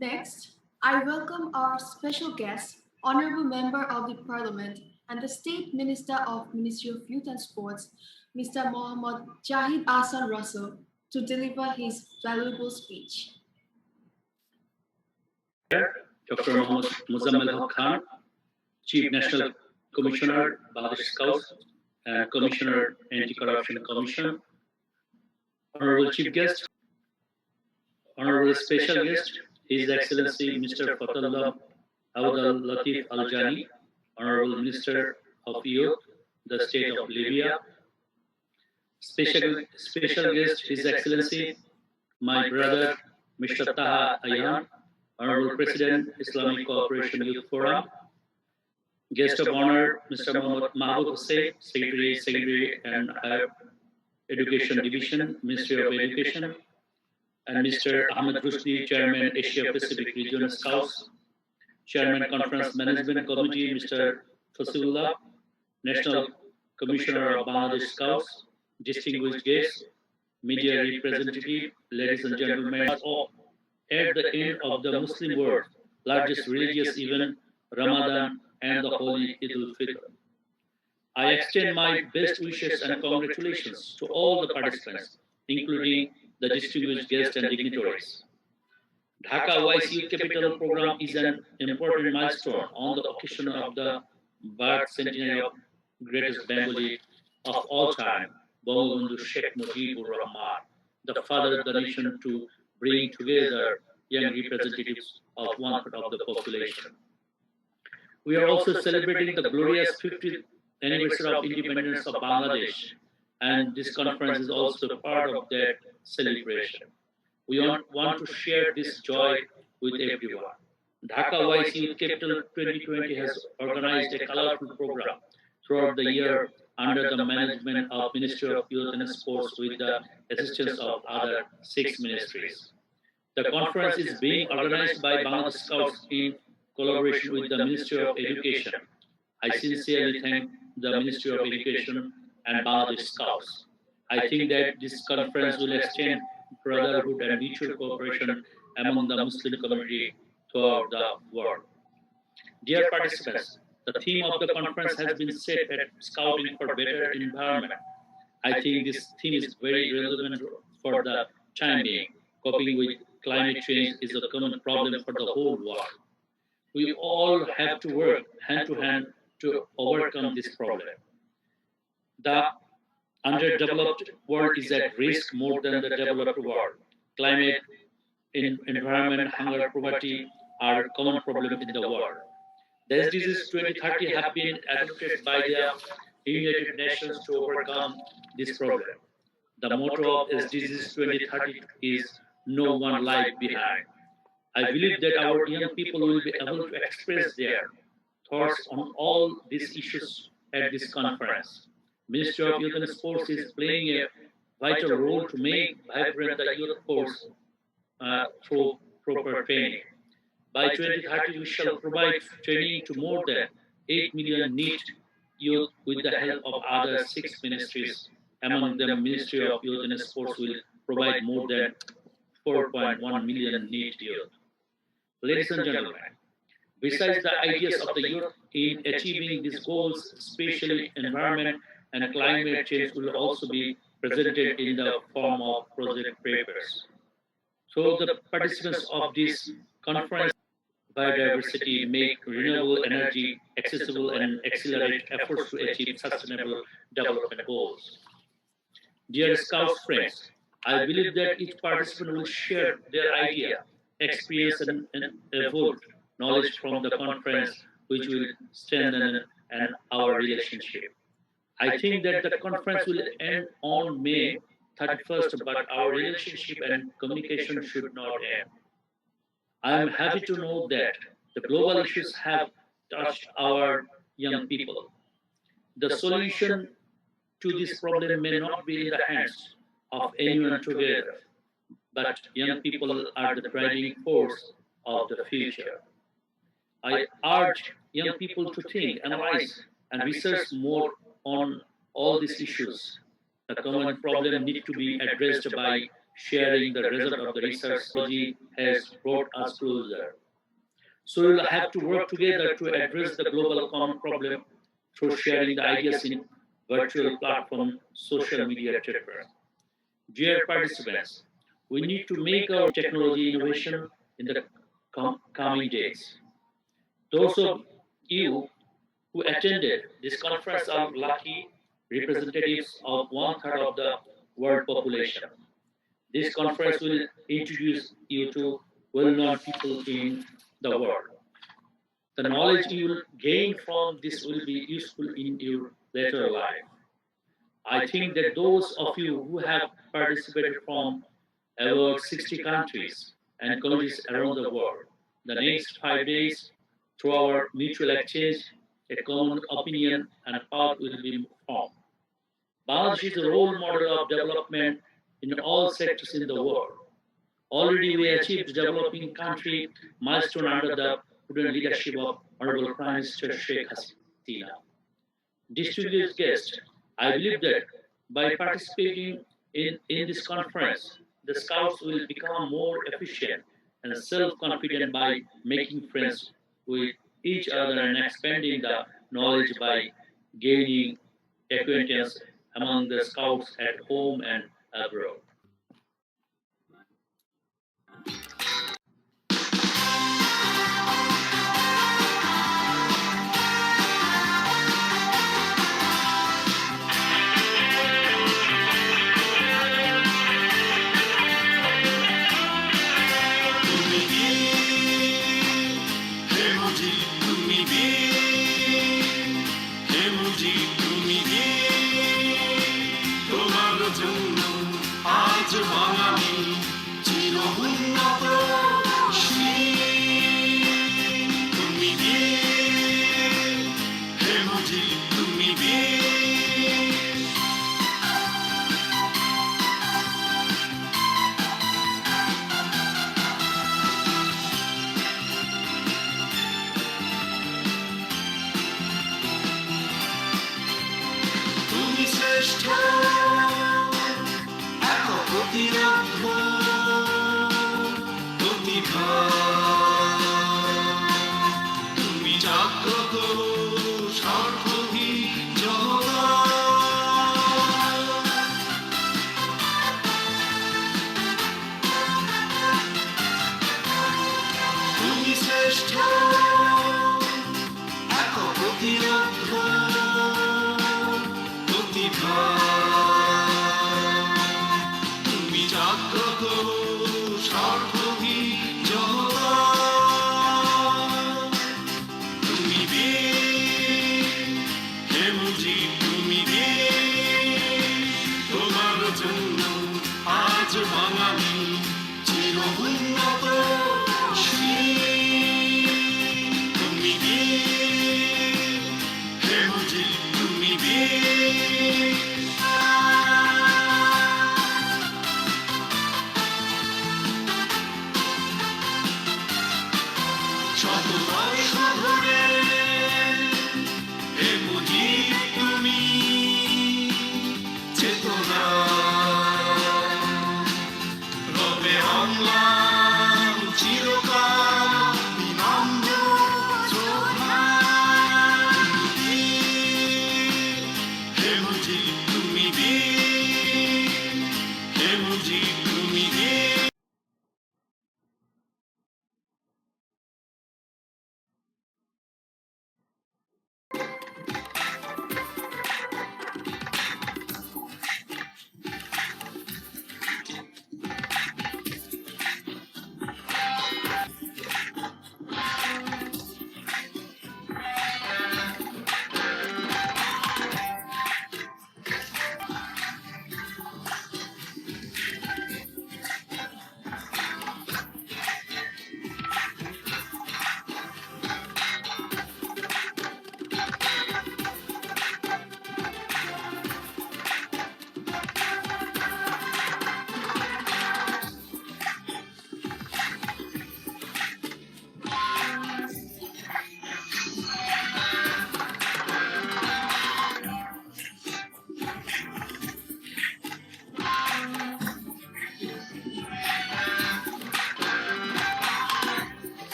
Next, I welcome our special guest, Honorable Member of the Parliament and the State Minister of Ministry of Youth and Sports, Mr. Mohammad Jahid Ahsan Russell, to deliver his valuable speech. Dr. Mohammad Muzammil Haq Khan, Chief National Commissioner, Bangladesh Scouts and Commissioner, Anti-Corruption Commission, Honorable Chief Guest, Honorable Special Guest, His Excellency Mr. Fatullah Abdul Latif Al-Jani, Honorable Minister of Youth, the State of Libya, Special Guest, His Excellency, my brother Mr. Taha Ayan, Honorable President, Islamic Cooperation Youth Forum, Guest of Honor, Mr. Mohammad Mahbub Hussain, Secretary and Education Division, Ministry of Education, and Mr. Ahmed Rushdie, Chairman, Asia Pacific Region Scouts, Chairman, Conference Management Committee, Mr. Fasulullah, National Commissioner of Bangladesh Scouts, distinguished guests, media representative, ladies and gentlemen, all at the end of the Muslim world, largest religious event, Ramadan and the Holy Eid al-Fitr. I extend my best wishes and congratulations to all the participants, including the distinguished guests and dignitaries. Dhaka OIC Youth Capital program is an important milestone on the occasion of the birth centenary of greatest Bengali of all time, Bangabandhu Sheikh Mujibur Rahman, the father of the nation, to bring together young representatives of 1/3 of the population. We are also celebrating the glorious 50th anniversary of independence of Bangladesh, and this conference is also part of that celebration. We want to share this joy with everyone. Dhaka OIC Youth Capital 2020 has organized a colorful program throughout the year under the management of Ministry of Youth and Sports with the assistance of other 6 ministries. The conference is being organized by Bangladesh Scouts in collaboration with the Ministry of Education. I sincerely thank the Ministry of Education and Bangladesh Scouts. I think that this conference will extend brotherhood and mutual cooperation among the Muslim community throughout the world. Dear participants, the theme of the conference has been set at Scouting for Better Environment. I think this theme is very relevant for the time being. Coping with climate change is a common problem for the whole world. We all have to work hand to hand to overcome this problem. The underdeveloped world is at risk more than the developed world. Climate, environment, hunger, poverty are common problems in the world. The SDGs 2030 have been adopted by the United Nations to overcome this problem. The motto of SDGs 2030 is "No one life behind." I believe that our young people will be able to express their thoughts on all these issues at this conference. Ministry of Youth and Sports is playing a vital role to make vibrant the youth force through proper training. By 2030, we shall provide training to more than 8 million NEET youth with the help of other 6 ministries. Among them, Ministry of Youth and Sports will provide more than 4.1 million NEET youth. Ladies and gentlemen, besides the ideas of the youth in achieving these goals, especially environment and climate change will also be presented in the form of project papers. So the participants of this conference, biodiversity, make renewable energy accessible and accelerate efforts to achieve sustainable development goals. Dear Scouts friends, I believe that each participant will share their idea, experience, and evolved knowledge from the conference, which will strengthen our relationship. I think that the conference will end on May 31st, but our relationship and communication should not end. I am happy to know that the global issues have touched our young people. The solution to this problem may not be in the hands of anyone together, but young people are the driving force of the future. I urge young people to think, analyze, and research more on all these issues. The common problem needs to be addressed by sharing the result of the research technology has brought us closer. So we will have to work together to address the global common problem through sharing the ideas in virtual platform, social media, etc. Dear participants, we need to make our technology innovation in the coming days. Those of you who attended this conference are lucky representatives of one third of the world population. This conference will introduce you to well-known people in the world. The knowledge you will gain from this will be useful in your later life. I think that those of you who have participated from about 60 countries and colleges around the world, the next 5 days, through our mutual exchange, a common opinion and path will be formed. Bangladesh is a role model of development in all sectors in the world. Already we achieved developing country milestone under the prudent leadership of Honorable Prime Minister Sheikh Hasina. Distinguished guests, I believe that by participating in this conference, the Scouts will become more efficient and self-confident by making friends with each other and expanding the knowledge by gaining acquaintance among the Scouts at home and abroad.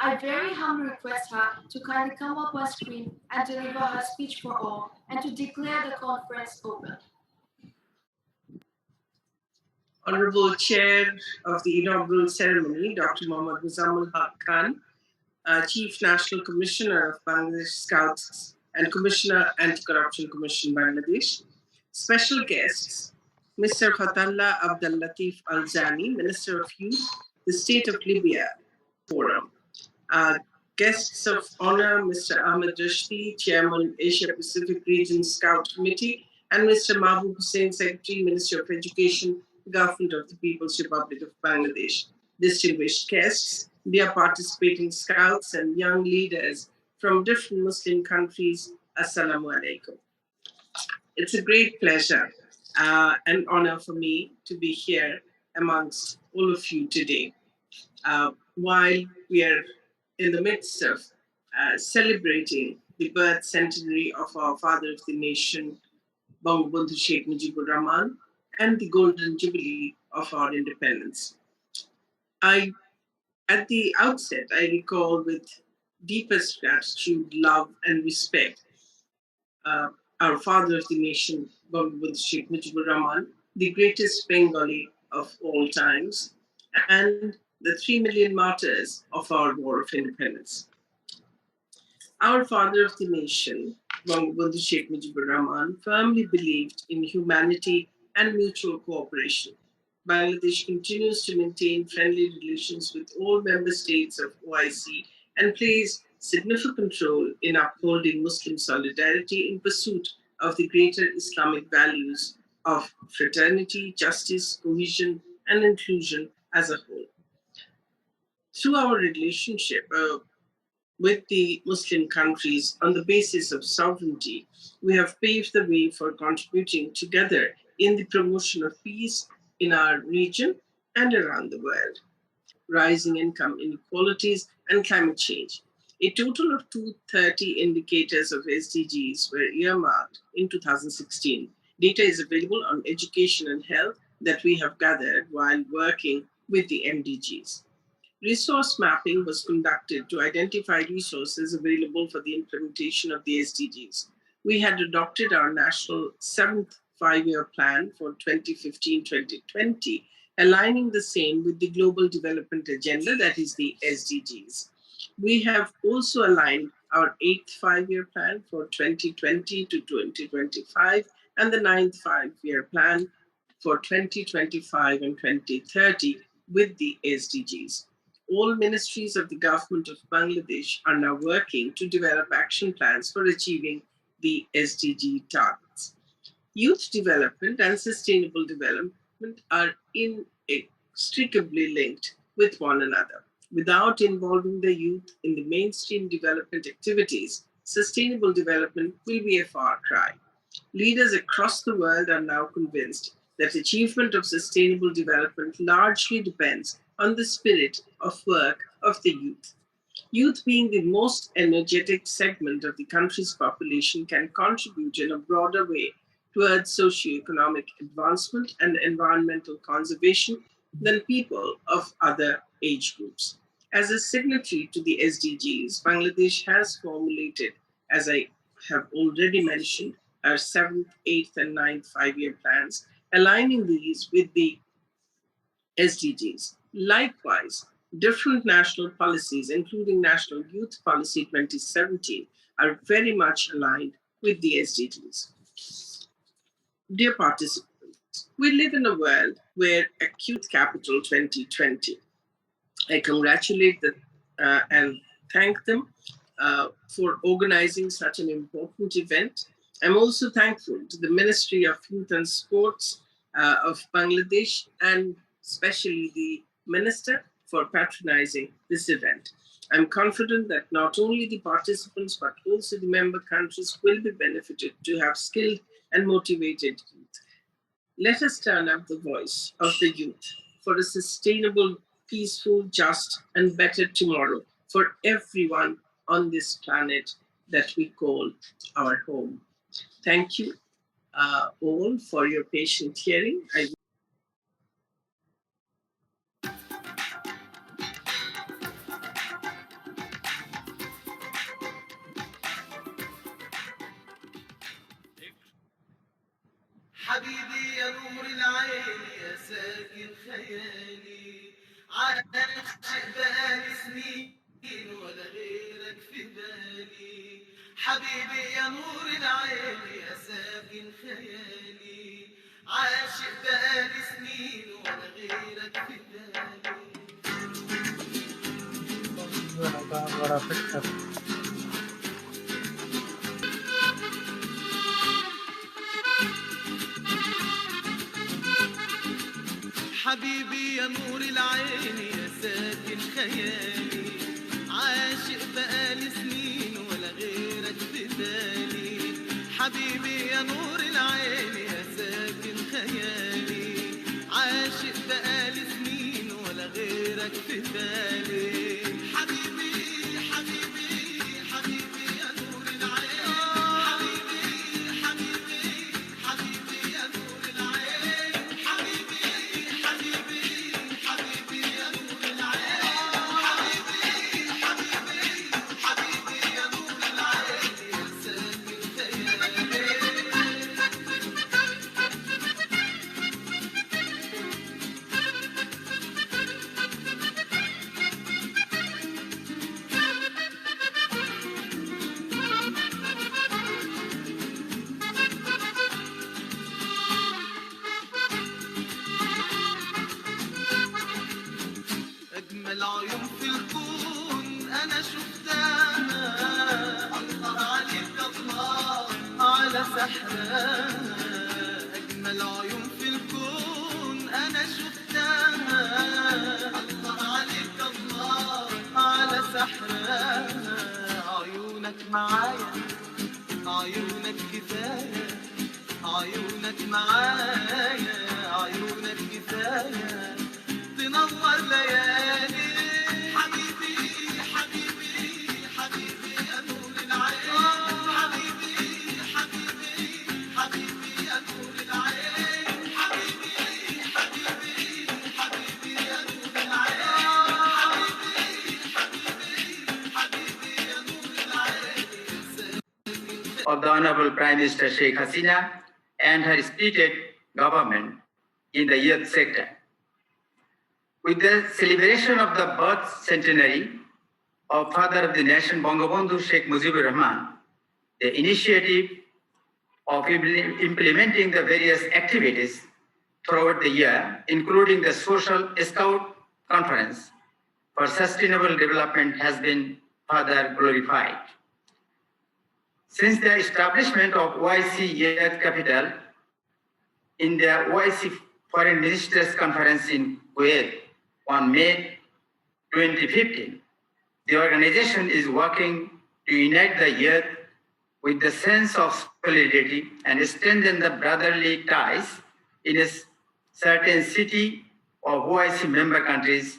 I very humbly request her to kindly come up on screen and deliver her speech for all and to declare the conference open. Honorable Chair of the inaugural ceremony, Dr. Mohammad Muzammil Haq Khan, Chief National Commissioner of Bangladesh Scouts and Commissioner Anti-Corruption Commission Bangladesh, special guests, Mr. Fathallah Abdul Latif Al-Zani, Minister of Youth, the State of Libya Forum. Guests of honor, Mr. Ahmed Rashdi, Chairman, Asia Pacific Region Scout Committee, and Mr. Mahbub Hussain, Secretary, Minister of Education, Government of the People's Republic of Bangladesh. Distinguished guests, dear participating scouts and young leaders from different Muslim countries, Assalamu alaikum. It's a great pleasure and honor for me to be here amongst all of you today. While we are in the midst of celebrating the birth centenary of our father of the nation, Bangabandhu Sheikh Mujibur Rahman, and the golden jubilee of our independence. At the outset, I recall with deepest gratitude, love, and respect our father of the nation, Bangabandhu Sheikh Mujibur Rahman, the greatest Bengali of all times, and the 3 million martyrs of our War of Independence. Our father of the nation, Bangabandhu Sheikh Mujibur Rahman, firmly believed in humanity and mutual cooperation. Bangladesh continues to maintain friendly relations with all member states of OIC and plays significant role in upholding Muslim solidarity in pursuit of the greater Islamic values of fraternity, justice, cohesion, and inclusion as a whole. Through our relationship with the Muslim countries on the basis of sovereignty, we have paved the way for contributing together in the promotion of peace in our region and around the world. Rising income inequalities and climate change. A total of 230 indicators of SDGs were earmarked in 2016. Data is available on education and health that we have gathered while working with the MDGs. Resource mapping was conducted to identify resources available for the implementation of the SDGs. We had adopted our national seventh five-year plan for 2015-2020, aligning the same with the Global Development Agenda, that is the SDGs. We have also aligned our eighth five-year plan for 2020 to 2025 and the ninth five-year plan for 2025 and 2030 with the SDGs. All ministries of the government of Bangladesh are now working to develop action plans for achieving the SDG targets. Youth development and sustainable development are inextricably linked with one another. Without involving the youth in the mainstream development activities, sustainable development will be a far cry. Leaders across the world are now convinced that achievement of sustainable development largely depends on the spirit of work of the youth. Youth, being the most energetic segment of the country's population, can contribute in a broader way towards socio-economic advancement and environmental conservation than people of other age groups. As a signatory to the SDGs, Bangladesh has formulated, as I have already mentioned, our seventh, eighth, and ninth five-year plans, aligning these with the SDGs. Likewise, different national policies, including National Youth Policy 2017, are very much aligned with the SDGs. Dear participants, we live in a world where Acute Capital 2020. I congratulate them and thank them for organizing such an important event. I'm also thankful to the Ministry of Youth and Sports of Bangladesh and especially the Minister for patronizing this event. I'm confident that not only the participants but also the member countries will be benefited to have skilled and motivated youth. Let us turn up the voice of the youth for a sustainable, peaceful, just, and better tomorrow for everyone on this planet that we call our home. Thank you all for your patient hearing. حبيبي يا نور العين يا ساكن خيالي عاشق بقالي سنين ولا غيرك في بالي حبيبي يا نور العين يا ساكن خيالي عاشق بقالي سنين ولا غيرك في بالي حبيبي يا نور العين يا ساكن خيالي عاشق بقالي سنين ولا غيرك في بالي حبيبي يا نور العين يا ساكن خيالي عاشق بقالي سنين ولا غيرك في بالي حبيبي حبيبي حبيبي يا نور العين حبيبي حبيبي حبيبي يا نور العين حبيبي حبيبي حبيبي يا نور العين حبيبي حبيبي حبيبي يا نور العين يا ساكن خيالي أجمل عيون في الكون أنا شفتها الله عليك الله على سحرها أجمل عيون في الكون أنا شفتها الله عليك الله على سحرها عيونك معايا عيونك كفاية عيونك معايا عيونك كفاية تنور ليالي حبيبي حبيبي حبيبي يا نور العين حبيبي حبيبي حبيبي يا نور العين حبيبي حبيبي حبيبي يا نور العين حبيبي حبيبي حبيبي يا نور العين of the Honorable Prime Minister Sheikh Hasina and her spirited government in the youth sector. With the celebration of the birth centenary of Father of the Nation Bangabandhu Sheikh Mujibur Rahman, the initiative of implementing the various activities throughout the year, including the Social Scout Conference for Sustainable Development, has been further glorified. Since the establishment of OIC YOUTH CAPITAL in the OIC Foreign Ministers Conference in Kuwait on May 2015, the organization is working to unite the youth with the sense of solidarity and strengthen the brotherly ties in a certain city of OIC member countries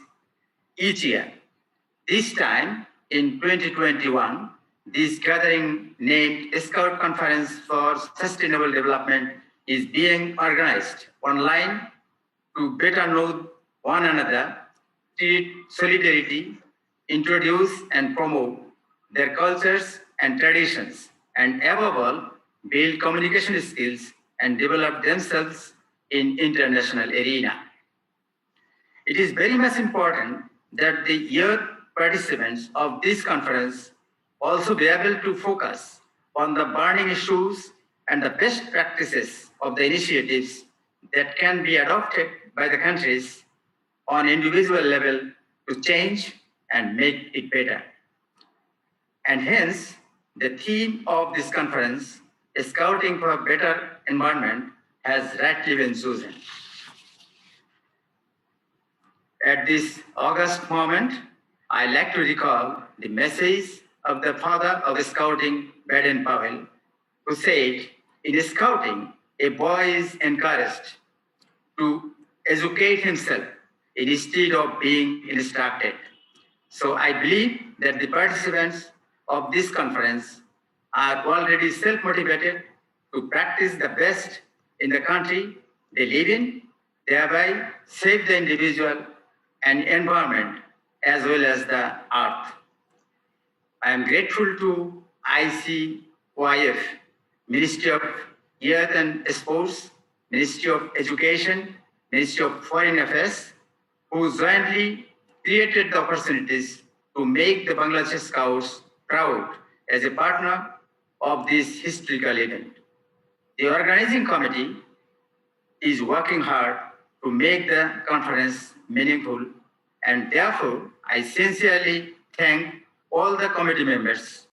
each year. This time, in 2021, this gathering named Scout Conference for Sustainable Development is being organized online to better know one another, treat solidarity, introduce and promote their cultures and traditions, and above all, build communication skills and develop themselves in international arena. It is very much important that the youth participants of this conference also be able to focus on the burning issues and the best practices of the initiatives that can be adopted by the countries on individual level to change and make it better. And hence, the theme of this conference, Scouting for a Better Environment, has rightly been chosen. At this august moment, I like to recall the message of the father of Scouting, Baden-Powell, who said, in Scouting, a boy is encouraged to educate himself instead of being instructed. So I believe that the participants of this conference are already self-motivated to practice the best in the country they live in, thereby save the individual and environment as well as the earth. I am grateful to ICYF, Ministry of Youth and Sports, Ministry of Education, Ministry of Foreign Affairs, who jointly created the opportunities to make the Bangladesh Scouts proud as a partner of this historical event. The organizing committee is working hard to make the conference meaningful, and therefore I sincerely thank all the committee members